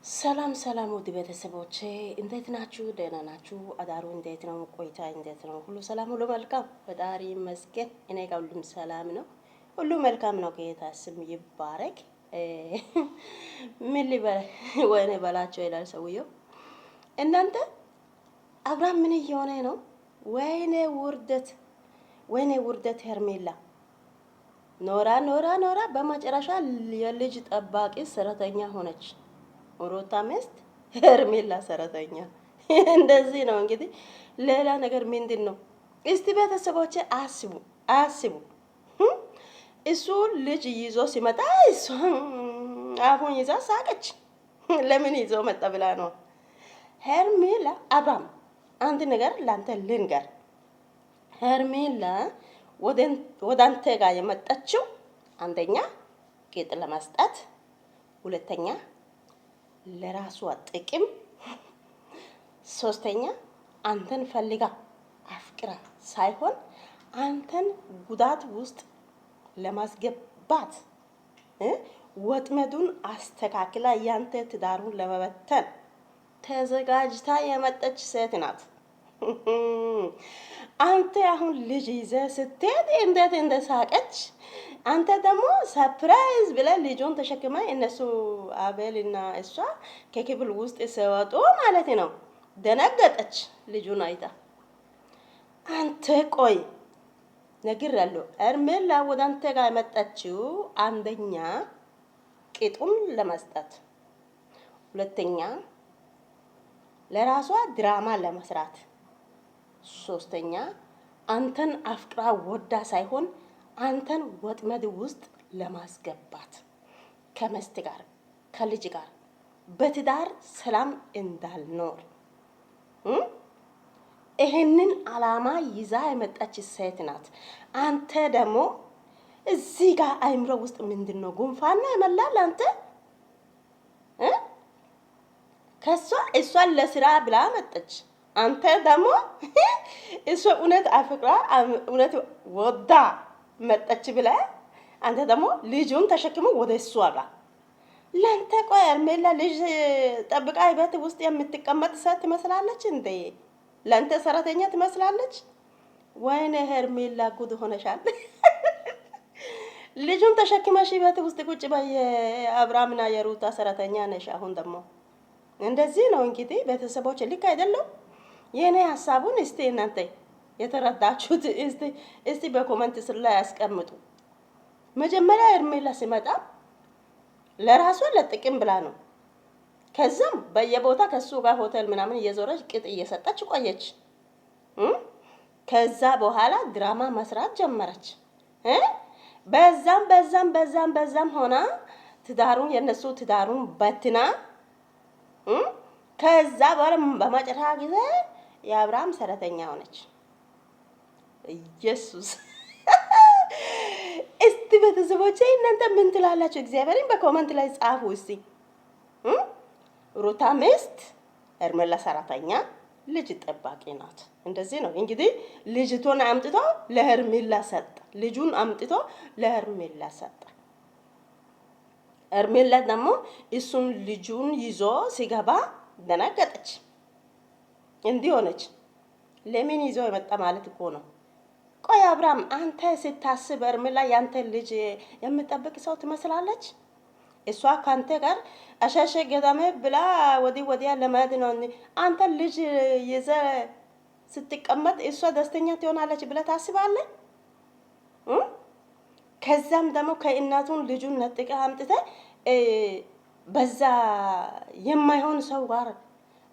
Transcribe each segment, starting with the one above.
ሰላም ሰላም ውድ ቤተሰቦቼ እንዴት ናችሁ? ደህና ናችሁ? አዳሩ እንዴት ነው? ቆይታ እንዴት ነው? ሁሉ ሰላም፣ ሁሉ መልካም፣ ፈጣሪ ይመስገን። እኔ ጋር ሁሉም ሰላም ነው፣ ሁሉ መልካም ነው። ጌታ ስም ይባረክ። ምን ሊበል ወይኔ በላቸው ይላል ሰውየው። እናንተ አብርሃም ምን እየሆነ ነው? ወይኔ ውርደት፣ ወይኔ ውርደት። ሄርሜላ ኖራ ኖራ ኖራ በመጨረሻ የልጅ ጠባቂ ሰራተኛ ሆነች። ሩታ ሚስት ሄርሜላ ሰራተኛ። እንደዚህ ነው እንግዲህ። ሌላ ነገር ምንድን ነው? እስቲ ቤተሰቦቼ አስቡ አስቡ። እሱ ልጅ ይዞ ሲመጣ እሷ አሁን ይዛ ሳቀች። ለምን ይዞ መጣ ብላ ነው ሄርሜላ። አብርሃም አንድ ነገር ላንተ ልንገር። ሄርሜላ ወደ አንተ ጋር የመጣችው አንደኛ ጌጥ ለመስጠት፣ ሁለተኛ ለራሷ ጥቅም፣ ሶስተኛ አንተን ፈልጋ አፍቅራ ሳይሆን አንተን ጉዳት ውስጥ ለማስገባት ወጥመዱን አስተካክላ ያንተ ትዳሩን ለመበተን ተዘጋጅታ የመጣች ሴት ናት። አንተ አሁን ልጅ ይዘህ ስትሄድ እንዴት እንደሳቀች! አንተ ደግሞ ሰርፕራይዝ ብለህ ልጁን ተሸክመ እነሱ አቤልና እሷ ከክፍል ውስጥ ሲወጡ ማለት ነው ደነገጠች ልጁን አይታ። አንተ ቆይ ነግሬያለሁ። ሄርሜላ ወደ አንተ ጋር የመጣችው አንደኛ ቂጡን ለመስጠት፣ ሁለተኛ ለራሷ ድራማ ለመስራት፣ ሶስተኛ አንተን አፍቅራ ወዳ ሳይሆን አንተን ወጥመድ ውስጥ ለማስገባት ከመስት ጋር ከልጅ ጋር በትዳር ሰላም እንዳልኖር ይሄንን አላማ ይዛ የመጣች ሴት ናት። አንተ ደግሞ እዚህ ጋር አይምሮ ውስጥ ምንድነው ጉንፋና ይመላል አንተ እሷን ለስራ ብላ መጣች። አንተ ደግሞ እሷ እውነት አፍቅራ እውነት ወዳ መጣች ብለህ አንተ ደግሞ ልጁን ተሸክሞ ወደ እሷ ጋር ለአንተ ቆይ ሄርሜላ ልጅ ጠብቃ ቤት ውስጥ የምትቀመጥ ሴት ትመስላለች እንዴ? ለአንተ ሰራተኛ ትመስላለች? ወይኔ ሄርሜላ ጉድ ሆነሻል። ልጁን ተሸክመሽ ቤት ውስጥ ቁጭ በይ። አብርሃምና የሩታ ሰራተኛ ነሽ። አሁን ደግሞ እንደዚህ ነው እንግዲህ። ቤተሰቦች ልክ አይደለም። የኔ ሀሳቡን እስቲ እናንተ የተረዳችሁት እስቲ በኮሜንት ስር ላይ ያስቀምጡ። መጀመሪያ ሄርሜላ ሲመጣ ለራሷ ለጥቅም ብላ ነው። ከዛም በየቦታ ከሱ ጋር ሆቴል ምናምን እየዞረች ቅጥ እየሰጠች ቆየች። ከዛ በኋላ ድራማ መስራት ጀመረች። በዛም ሆና ትዳሩን የነሱ ትዳሩን በትና ከዛ በኋላ በመጨረሻ ጊዜ የአብርሃም ሰራተኛ ሆነች። ኢየሱስ እስቲ ቤተሰቦቼ እናንተ ምን ትላላችሁ? እግዚአብሔርን በኮሜንት ላይ ጻፉ እስቲ። ሩታ ሚስት ሄርሜላ ሰራተኛ ልጅ ጠባቂ ናት። እንደዚህ ነው እንግዲህ። ልጅቱን አምጥቶ ለሄርሜላ ሰጠ። ልጁን አምጥቶ ለሄርሜላ ሰጠ። ሄርሜላ ደግሞ እሱን ልጁን ይዞ ሲገባ ደነገጠች። እንዲህ ሆነች። ለምን ይዞ የመጣ ማለት እኮ ነው። ቆይ አብርሃም አንተ ስታስብ ሄርሜላ ያንተ ልጅ የምጠብቅ ሰው ትመስላለች? እሷ ካንተ ጋር አሻሸ ገዳሜ ብላ ወዲህ ወዲያ ለማድ ነው። አንተ ልጅ ይዘ ስትቀመጥ እሷ ደስተኛ ትሆናለች ብለህ ታስባለህ? ከዛም ደግሞ ከእናቱን ልጁን ነጥቀ አምጥተ በዛ የማይሆን ሰው ጋር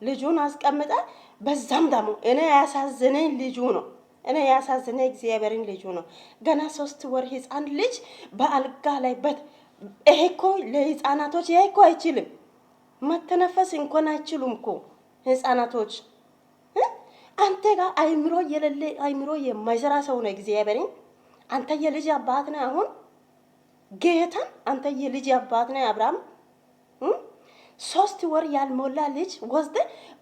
ልጁን አስቀምጠ በዛም ደግሞ እኔ ያሳዝነኝ ልጁ ነው። እኔ ያሳዝነኝ እግዚአብሔርን ልጁ ነው። ገና 3 ወር ህፃን ልጅ በአልጋ ላይ ይሄ እኮ ለህፃናቶች ይሄ እኮ አይችልም። መተነፈስ እንኳን አይችሉም እኮ ህፃናቶች። አንተ ጋር አይምሮ የሌለ አይምሮ የማይሰራ ሰው ነው እግዚአብሔርን። አንተ የልጅ አባት ነህ። አሁን ጌታን አንተ የልጅ አባት ነህ። አብርሃም 3 ወር ያልሞላ ልጅ ወስደ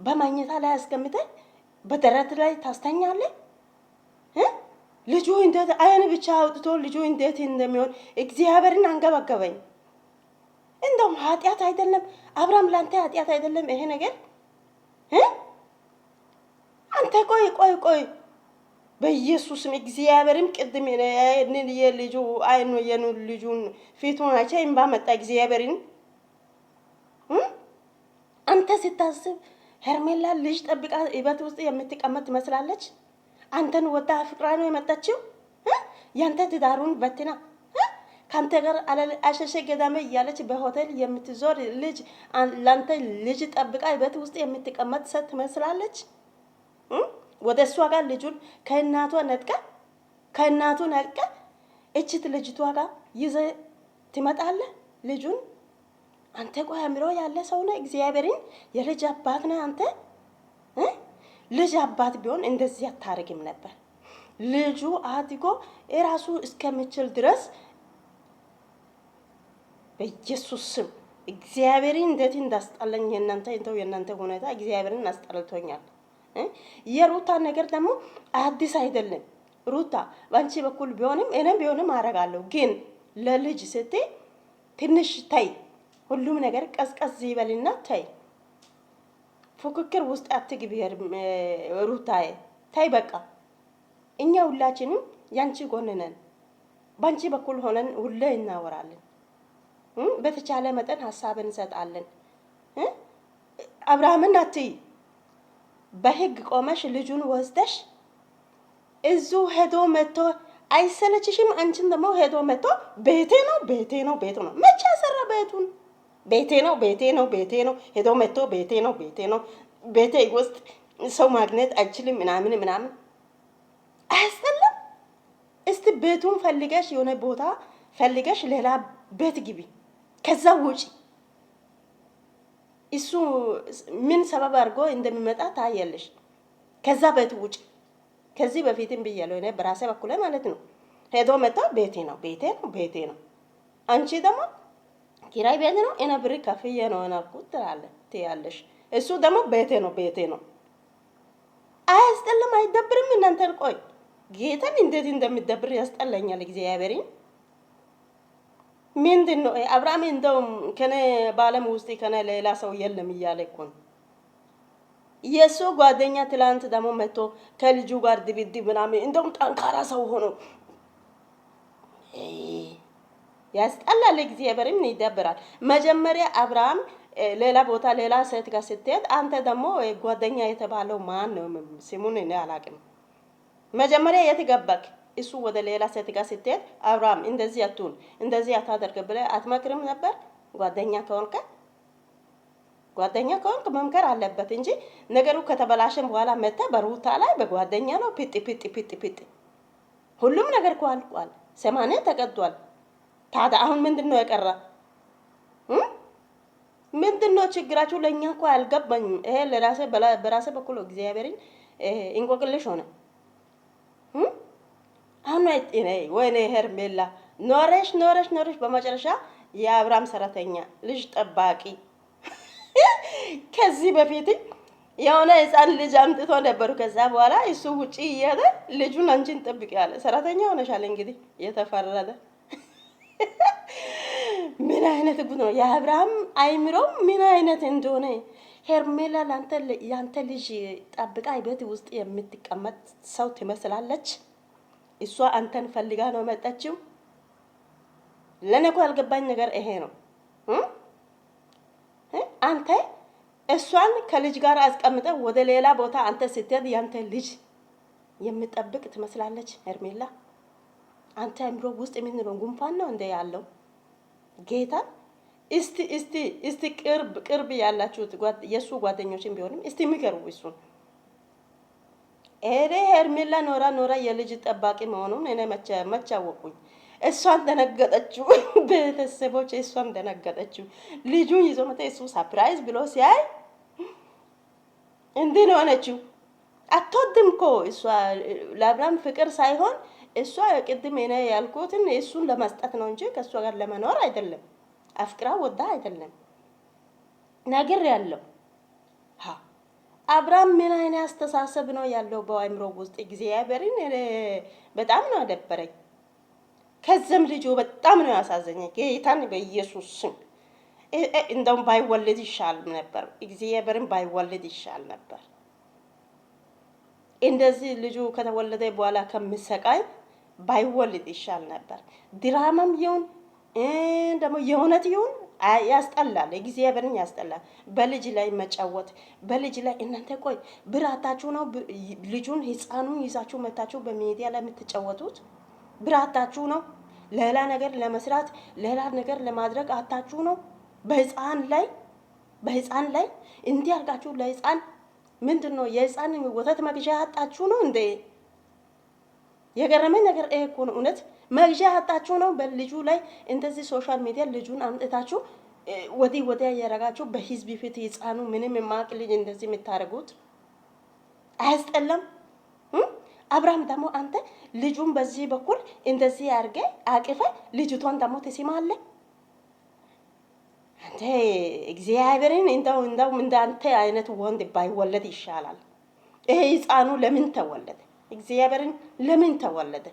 በማኝታ ላይ አስቀምጠ በደረት ላይ ታስተኛለህ? ልጁ እንዴት አይን ብቻ አውጥቶ ልጁ እንዴት እንደሚሆን እግዚአብሔርን አንገበገበኝ። እንደውም ኃጢአት አይደለም አብርሃም፣ ላንተ ኃጢአት አይደለም ይሄ ነገር አንተ ቆይ በኢየሱስም እግዚአብሔርም ቅድም የልጁ አይኑ ልጁን ፊቱን አይቼ እምባ መጣ። እግዚአብሔርን አንተ ስታስብ ሄርሜላ ልጅ ጠብቃ ቤት ውስጥ የምትቀመጥ ትመስላለች። አንተን ወዳ ፍቅራ ነው የመጣችው። ያንተ ትዳሩን በትና ካንተ ጋር አሸሸ ገዳሜ እያለች በሆቴል የምትዞር ልጅ ላንተ ልጅ ጠብቃ ቤት ውስጥ የምትቀመጥ ሴት ትመስላለች። ወደ እሷ ጋር ልጁን ከእናቷ ነጥቀ እችት ልጅቷ ጋር ይዘህ ትመጣለህ ልጁን። አንተ ቆይ አእምሮ ያለ ሰው ነህ። እግዚአብሔርን የልጅ አባት ነህ አንተ። ልጅ አባት ቢሆን እንደዚህ አታረግም ነበር። ልጁ አድጎ እራሱ እስከምችል ድረስ በኢየሱስ ስም እግዚአብሔርን እንዴት እንዳስጠላኝ የእናንተ ሁኔታ እግዚአብሔርን አስጠልቶኛል። የሩታ ነገር ደግሞ አዲስ አይደለም። ሩታ ባንቺ በኩል ቢሆንም እኔም ቢሆንም አረጋለሁ፣ ግን ለልጅ ስትይ ትንሽ ታይ፣ ሁሉም ነገር ቀዝቀዝ ይበልና ታይ። ፉክክር ውስጥ አትግቢ ሩታዬ፣ ታይ በቃ። እኛ ሁላችንም ያንቺ ጎን ነን። ባንቺ በኩል ሆነን ሁሌ እናወራለን። በተቻለ መጠን ሀሳብ እንሰጣለን። አብርሃምን አትይ። በህግ ቆመሽ ልጁን ወስደሽ እዙ ሄዶ መጥቶ አይሰለችሽም? አንቺን ደግሞ ሄዶ መጥቶ ቤቴ ነው መቼ ሰራ ቤቱን? ቤቴ ነው ሄዶ መጥቶ ቤቴ ነው ቤቴ ውስጥ ሰው ማግኘት አይችልም ምናምን አያስጠላም? እስቲ ቤቱን ፈልገሽ የሆነ ቦታ ፈልገሽ ሌላ ቤት ግቢ፣ ከዛ ውጪ። እሱ ምን ሰበብ አድርጎ እንደሚመጣ ታያለሽ። ከዛ ቤት ውጪ። ከዚህ በፊትም ብያለሁ እኔ በራሴ በኩል ማለት ነው። ሄዶ መጣ ቤቴ ነው። አንቺ ደግሞ ኪራይ ቤት ነው እኔ ብር ከፍዬ ነው አልኩት ትያለሽ። እሱ ደግሞ ቤቴ ነው። አያስጠላም? አይደብርም? እናንተን ቆይ ጌታን እንዴት እንደሚደብር ያስጠላኛል። እግዚአብሔርን ምንድን ነው አብርሃም እንደውም ከኔ በዓለም ውስጥ ከኔ ሌላ ሰው የለም እያለ እኮ ነው። የሱ ጓደኛ ትላንት ደግሞ መጥቶ ከልጁ ጋር ድብድብ ምናምን እንደውም ጠንካራ ሰው ሆኖ ያስጠላል። እግዚአብሔርን ይደብራል። መጀመሪያ አብርሃም ሌላ ቦታ ሌላ ሴት ጋር ስትሄድ አንተ ደግሞ ጓደኛ የተባለው ማን ነው? ስሙን እኔ አላውቅም። መጀመሪያ የት ገባክ? እሱ ወደ ሌላ ሴት ጋር ስትሄድ አብርሃም እንደዚህ አትሁን እንደዚህ አታደርግ ብለህ አትመክርም ነበር? ጓደኛ ከሆንክ መምከር አለበት እንጂ ነገሩ ከተበላሸን በኋላ መጣ በሩታ ላይ በጓደኛ ነው ፒጥ ሁሉም ነገር እኮ አልቋል። ሰማኔ ተቀዷል። ታዲያ አሁን ምንድነው የቀረ? ምንድነው ችግራችሁ? ለኛ እኮ አልገባኝም። ይሄ በራሴ በኩል እግዚአብሔርን እንቆቅልሽ ሆነ። አሁን ወይኔ ሄርሜላ ኖረሽ በመጨረሻ የአብርሃም ሰራተኛ ልጅ ጠባቂ ከዚህ በፊት የሆነ ህፃን ልጅ አምጥቶ ነበሩ። ከዛ በኋላ እሱ ውጪ እያለ ልጁን አንቺን ጠብቂ ያለ ሰራተኛ ሆነሻል። እንግዲህ የተፈረደ ምን አይነት ጉድ ነው? የአብርሃም አይምሮ ምን አይነት እንደሆነ ሄርሜላ ያንተ ልጅ ጠብቃ ቤት ውስጥ የምትቀመጥ ሰው ትመስላለች። እሷ አንተን ፈልጋ ነው መጣችው። ለኔ እኮ ያልገባኝ ነገር ይሄ ነው። አንተ እሷን ከልጅ ጋር አስቀምጠ ወደ ሌላ ቦታ አንተ ስትሄድ ያንተ ልጅ የምጠብቅ ትመስላለች ሄርሜላ። አንተ አእምሮ ውስጥ ምን ነው? ጉንፋን ነው እንደ ያለው ጌታ። እስቲ ቅርብ ያላችሁት የሱ ጓደኞችን ቢሆንም እስቲ ምከሩ እሱን። ሄርሜላ ኖራ የልጅ ጠባቂ መሆኑን እኔ መቼ አወቅኩኝ? እሷን ደነገጠችው። ቤተሰቦች እሷን ደነገጠችው። ልጁን ይዞ መጣ። እሱ ሰርፕራይዝ ብሎ ሲያይ እንዴ ነው ሆነችው። አትወድም እኮ እሷ ለአብርሃም ፍቅር ሳይሆን እሷ ቅድም እኔ ያልኩትን እሱን ለመስጠት ነው እንጂ ከእሷ ጋር ለመኖር አይደለም። አፍቅራ ወዳ አይደለም ነገር ያለው አብርሃም ምን አይነት አስተሳሰብ ነው ያለው በአእምሮ ውስጥ? እግዚአብሔርን በጣም ነው አደበረኝ። ከዘም ልጁ በጣም ነው ያሳዘኘኝ ጌታን በኢየሱስ ስም። እንደውም ባይወለድ ይሻል ነበር። እግዚአብሔርን ባይወለድ ይሻል ነበር። እንደዚህ ልጁ ከተወለደ በኋላ ከምሰቃይ ባይወለድ ይሻል ነበር። ድራማም ይሁን ደግሞ የእውነት ይሁን ያስጠላል። እግዚአብሔርን ያስጠላል። በልጅ ላይ መጫወት፣ በልጅ ላይ እናንተ ቆይ ብራታችሁ ነው ልጁን ህፃኑን ይዛችሁ መታችሁ በሚዲያ ላይ የምትጫወቱት? ብራታችሁ ነው? ሌላ ነገር ለመስራት ሌላ ነገር ለማድረግ አታችሁ ነው? በህፃን ላይ እንዲህ አድርጋችሁ ለህፃን ምንድነው የህፃን ወተት መግዣ አጣችሁ ነው እንዴ? የገረመኝ ነገር ይሄ እኮ ነው። እውነት መግዣ አጣችሁ ነው? በልጁ ላይ እንደዚህ ሶሻል ሚዲያ ልጁን አምጥታችሁ ወዲህ ወዲያ ያረጋችሁ በህዝብ ፊት ህፃኑ ምንም የማያውቅ ልጅ እንደዚህ የምታደርጉት አያስጠላም? አብርሃም ደግሞ አንተ ልጁን በዚህ በኩል እንደዚህ አድርገ አቅፈ ልጅቷን ደግሞ ትስማለህ አንተ። እግዚአብሔርን እንደው እንዳንተ አይነት ወንድ ባይወለድ ይሻላል። ይሄ ህፃኑ ለምን ተወለደ? እግዚአብሔርን ለምን ተወለደ?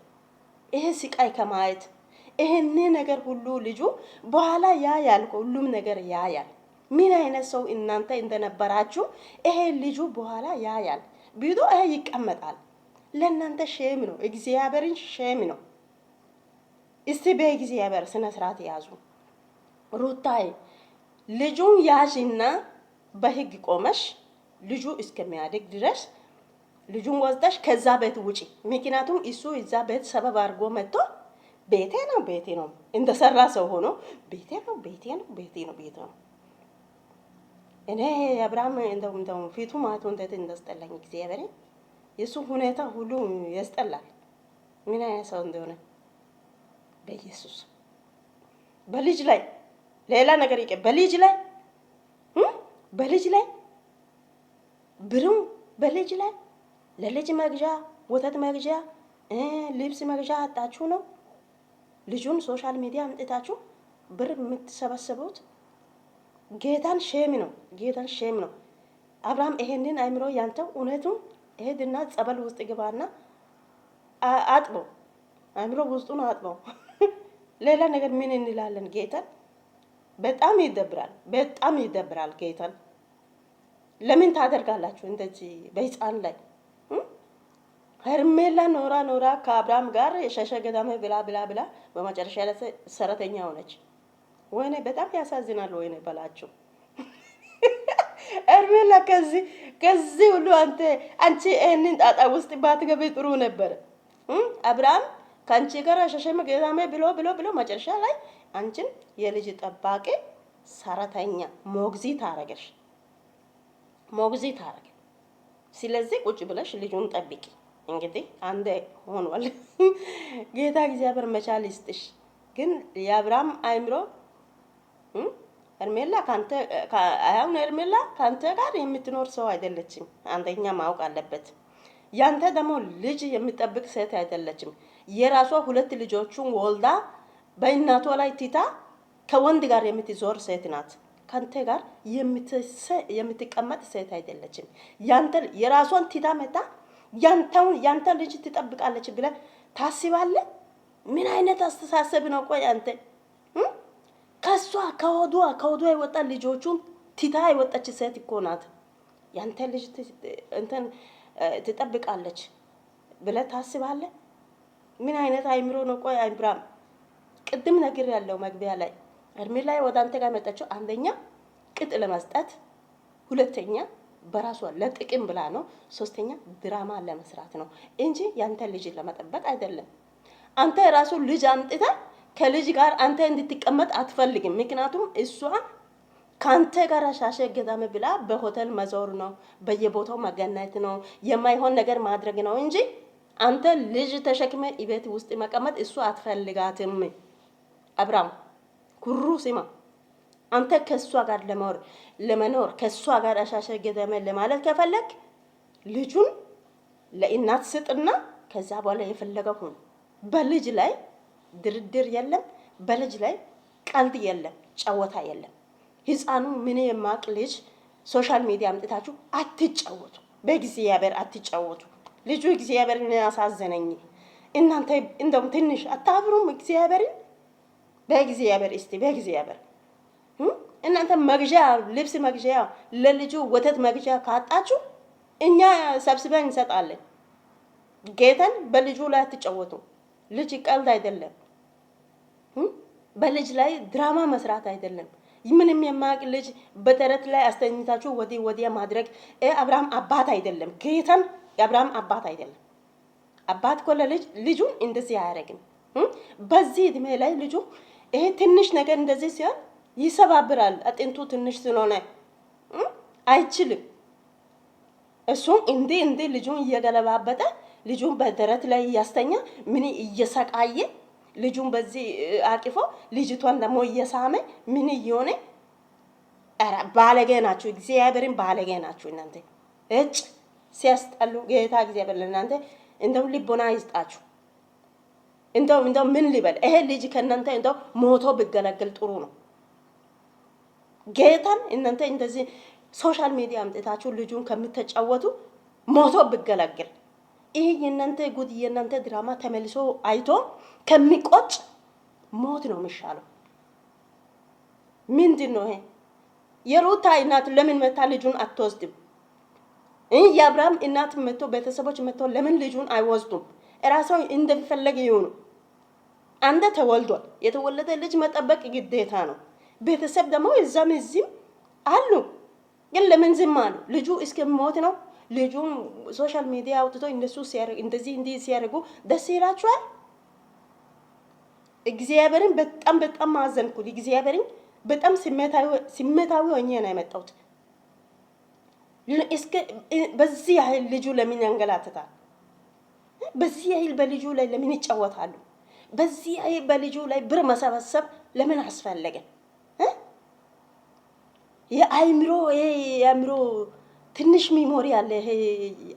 ይሄ ስቃይ ከማየት ይሄን ነገር ሁሉ ልጁ በኋላ ያያል። ሁሉም ነገር ያያል። ምን አይነት ሰው እናንተ እንደነበራችሁ ይሄ ልጁ በኋላ ያያል። ቢዶ ይሄ ይቀመጣል። ለእናንተ ሼም ነው። እግዚአብሔርን ሼም ነው። እስቲ በእግዚአብሔር ስነ ስርዓት ያዙ። ሩታይ ልጁን ያዥና በህግ ቆመሽ ልጁ እስከሚያድግ ድረስ ልጁን ወስደሽ ከዛ ቤት ውጪ። ምክንያቱም እሱ እዛ ቤት ሰበብ አድርጎ መጥቶ ቤቴ ነው እንደሰራ ሰው ሆኖ ቤቴ ነው። እኔ አብርሃም እንደው ፊቱ ማቶ እንዴት እንዳስጠላኝ እግዚአብሔር። የሱ ሁኔታ ሁሉ ያስጠላል። ምን አይነት ሰው እንደሆነ በኢየሱስ በልጅ ላይ ሌላ ነገር ይቀር። በልጅ ላይ ብሩም በልጅ ላይ ለልጅ መግዣ ወተት መግዣ ልብስ መግዣ አጣችሁ ነው ልጁን ሶሻል ሚዲያ አምጥታችሁ ብር የምትሰበስቡት። ጌታን ሼም ነው። አብርሃም ይሄንን አይምሮ ያንተው እውነቱን ሄድና ጸበል ውስጥ ግባና አጥበው። አይምሮ ውስጡን አጥበው። ሌላ ነገር ምን እንላለን? ጌታን በጣም ይደብራል። ጌታን ለምን ታደርጋላችሁ እንደዚህ በህፃን ላይ? ሄርሜላ ኖራ ከአብርሃም ጋር የሸሸ ገዳሜ ብላ በመጨረሻ ላይ ሰራተኛ ሆነች። ወይኔ በጣም ያሳዝናል። ወይኔ በላችሁ። ሄርሜላ ከዚህ ሁሉ አንቺ ይህንን ጣጣ ውስጥ ባትገቢ ጥሩ ነበር። አብርሃም ከአንቺ ጋር የሸሸ ገዳሜ ብሎ መጨረሻ ላይ አንቺን የልጅ ጠባቂ ሰራተኛ ሞግዚት አረገሽ። ስለዚህ ቁጭ ብለሽ ልጁን ጠብቂ። እንግዲህ አንዴ ሆኗል። ጌታ እግዚአብሔር መቻል ይስጥሽ። ግን የአብርሃም አይምሮ ሄርሜላ ካንተ ጋር የምትኖር ሰው አይደለችም። አንደኛ ማወቅ አለበት። ያንተ ደግሞ ልጅ የምትጠብቅ ሴት አይደለችም። የራሷ 2 ልጆቹን ወልዳ በእናቷ ላይ ትታ ከወንድ ጋር የምትዞር ሴት ናት። ካንተ ጋር የምትቀመጥ ሴት አይደለችም። ያንተ የራሷን ትታ መጣ ያንተ ልጅ ትጠብቃለች ብለህ ታስባለህ? ምን አይነት አስተሳሰብ ነው? ቆይ አንተ ከወዷ የወጣ ልጆቹን ትታ የወጣች ሴት እኮ ናት። ያንተ ልጅ ትጠብቃለች ብለህ ታስባለህ? ምን አይነት አይምሮ ነው? ቆይ አብርሃም ቅድም ነገር ያለው መግቢያ ላይ ሄርሜላ ወደ አንተ ጋር መጣችው። አንደኛ ቅጥ ለመስጠት፣ ሁለተኛ በራሷ ለጥቅም ብላ ነው፣ ሶስተኛ ድራማ ለመስራት ነው እንጂ ያንተ ልጅ ለመጠበቅ አይደለም። አንተ ራሱ ልጅ አምጥታ ከልጅ ጋር አንተ እንድትቀመጥ አትፈልግም። ምክንያቱም እሷ ካንተ ጋር ሻሸ ገዳም ብላ በሆቴል መዞር ነው፣ በየቦታው መገናኘት ነው፣ የማይሆን ነገር ማድረግ ነው እንጂ አንተ ልጅ ተሸክመ ቤት ውስጥ መቀመጥ እሱ አትፈልጋትም። አብርሃም ኩሩ ሲማ አንተ ከሷ ጋር ለመኖር ከሷ ጋር ሻሸ ገዳም ለማለት ከፈለክ ልጁን ለእናት ስጥና ከዛ በኋላ የፈለገው ሁን። በልጅ ላይ ድርድር የለም፣ በልጅ ላይ ቀልድ የለም፣ ጨዋታ የለም። ህፃኑ ምን የማቅ ልጅ ሶሻል ሚዲያ አምጥታችሁ አትጫወቱ። በእግዚአብሔር አትጫወቱ። ልጁ እግዚአብሔርን ያሳዘነኝ። እናንተ እንደውም ትንሽ አታፍሩም? እግዚአብሔርን በእግዚአብሔር እስቲ በእግዚአብሔር እናንተ መግዣ ልብስ መግዣ ለልጁ ወተት መግዣ ካጣችሁ እኛ ሰብስበን እንሰጣለን። ጌታን በልጁ ላይ አትጫወቱ። ልጅ ቀልድ አይደለም። በልጅ ላይ ድራማ መስራት አይደለም። ምንም የማያውቅ ልጅ በተረት ላይ አስተኝታችሁ ወዲያ ማድረግ አብርሃም አባት አይደለም። ጌታን የአብርሃም አባት አይደለም። አባት እኮ ልጁን እንደዚህ አያደርግም። በዚህ እድሜ ላይ ልጁ ይሄ ትንሽ ነገር እንደዚህ ሲሆን ይሰባብራል። አጥንቱ ትንሽ ስለሆነ አይችልም። እሱም እንዴ ልጁን እየገለባበጠ ልጁን በደረት ላይ እያስተኛ ምን እየሰቃየ ልጁን በዚህ አቅፎ ልጅቷን ደግሞ እየሳመ ምን እየሆነ ባለጌ ናችሁ። እግዚአብሔርን ባለጌ ናችሁ እናንተ። እጭ ሲያስጠሉ ጌታ እግዚአብሔር ለእናንተ እንደው ልቦና ይስጣችሁ። እንደው ምን ሊበል ይሄ ልጅ ከእናንተ እንደው ሞቶ ቢገለገል ጥሩ ነው። ጌታን እናንተ እንደዚህ ሶሻል ሚዲያ አምጥታችሁ ልጁን ከምትጫወቱ ሞቶ ቢገለገል ይሄ የእናንተ ጉድ የእናንተ ድራማ ተመልሶ አይቶ ከሚቆጭ ሞት ነው የሚሻለው። ምንድን ነው ይሄ? የሩታ እናት ለምን መታ ልጁን አትወስድም? የአብርሃም እናት መቶ ቤተሰቦች መቶ ለምን ልጁን አይወስዱም? እራሳው እንደፈለገ ይሁኑ። አንተ ተወልዷል። የተወለደ ልጅ መጠበቅ ግዴታ ነው። ቤተሰብ ደግሞ እዛም እዚህም አሉ። ግን ለምን ዝም አሉ? ልጁ እስከሚሞት ነው። ልጁን ሶሻል ሚዲያ አውጥቶ እነሱ ሲያርግ እንደዚህ ሲያርጉ ደስ ይላችኋል? እግዚአብሔርን በጣም ማዘንኩት። እግዚአብሔርን በጣም ስሜታዊ ሆኜ ነው የመጣሁት። እስከ በዚህ ያህል ልጁ ለምን ያንገላታታል? በዚህ ያህል በልጁ ላይ ለምን ይጫወታሉ? በዚህ ያህል በልጁ ላይ ብር መሰበሰብ ለምን አስፈለገ? የአእምሮ ትንሽ ሚሞሪ አለ። ይሄ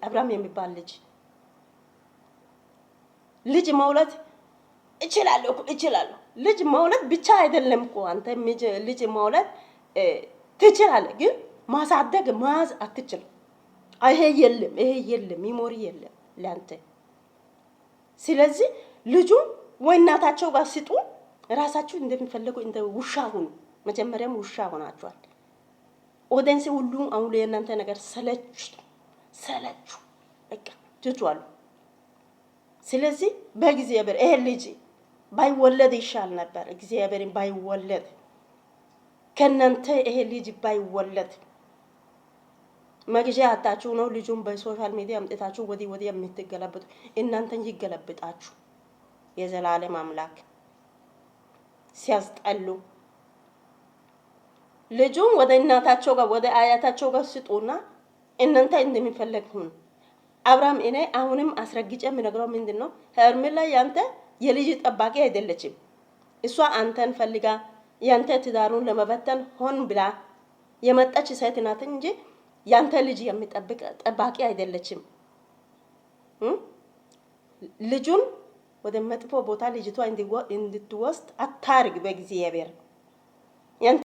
አብርሃም የሚባል ልጅ መውለድ እችላለሁ። ልጅ መውለድ ብቻ አይደለም እኮ አንተ ልጅ መውለድ ትችላለህ፣ ግን ማሳደግ ማዝ አትችልም። ይሄ የለም ሚሞሪ የለም ለአንተ። ስለዚህ ልጁን ወይ እናታቸው ጋር ስጡ። ራሳችሁ እንደሚፈልጉ እንደ ውሻ ሁኑ። መጀመሪያም ውሻ ሆናችኋል። ኦዲየንስ ሁሉ አሁን የእናንተ ነገር ሰለቹ በቃ ትቷል። ስለዚህ በእግዚአብሔር ይሄ ልጅ ባይወለድ ይሻል ነበር። እግዚአብሔርን ባይወለድ ከእናንተ ይሄ ልጅ ባይወለድ መግዣ አጣችሁ ነው። ልጁን በሶሻል ሚዲያ አምጥታችሁ ወዲህ የምትገለብጡ እናንተን ይገለብጣችሁ። የዘላለም አምላክ ሲያስጠሉ ልጁን ወደ እናታቸው ጋር ወደ አያታቸው ጋር ስጡና እናንተ እንደሚፈልግ ሁኑ። አብርሃም እኔ አሁንም አስረግጬ የምነግረው ምንድነው? ሄርሜላ ያንተ የልጅ ጠባቂ አይደለችም። እሷ አንተን ፈልጋ ያንተ ትዳሩን ለመበተን ሆን ብላ የመጣች ሴት ናት እንጂ ያንተ ልጅ የሚጠብቅ ጠባቂ አይደለችም። ልጁን ወደ መጥፎ ቦታ ልጅቷ እንድትወስድ አታርግ በእግዚአብሔር።